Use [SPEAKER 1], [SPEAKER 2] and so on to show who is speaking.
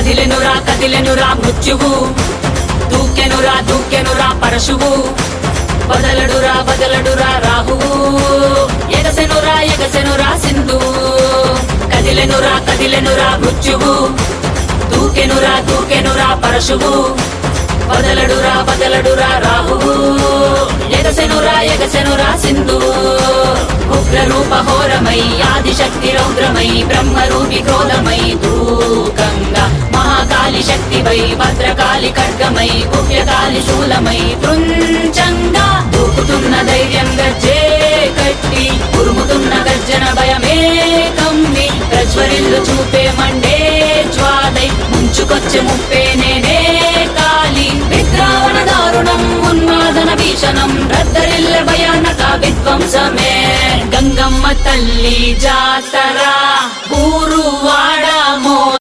[SPEAKER 1] కదిలెనురా మృత్యువు, దూకెనురా పరశువు, వదలడురా రాహువు, ఎగసెనురా సింధువు. కదిలెనురా మృత్యువు, దూకెనురా పరశువు, వదలడురా రాహువు, ఎగసెనురా సింధువు. ఉగ్రరూప హోరమై ఆదిశక్తి రౌద్రమై బ్రహ్మరూపి క్రోధమై దూకంగా మహాకాళి శక్తివై భద్రకాళి ఖడ్గమై గుహ్యకాళి శూలమై తృంచంగా దూకుతున్న ధైర్యం గర్జే కట్టి ఉరుముతున్న గర్జన భయమే కమ్మి ప్రజ్వరిల్లు చూపే మండే జ్వాలై ముంచుకొచ్చే ముప్పే నేనే కాళి. విద్రావణ దారుణం ఉన్మాదన భీషణం రద్దరిల్లె భయానక విధ్వంసమే. గంగమ్మ తల్లి జాతర ఊరు వాడ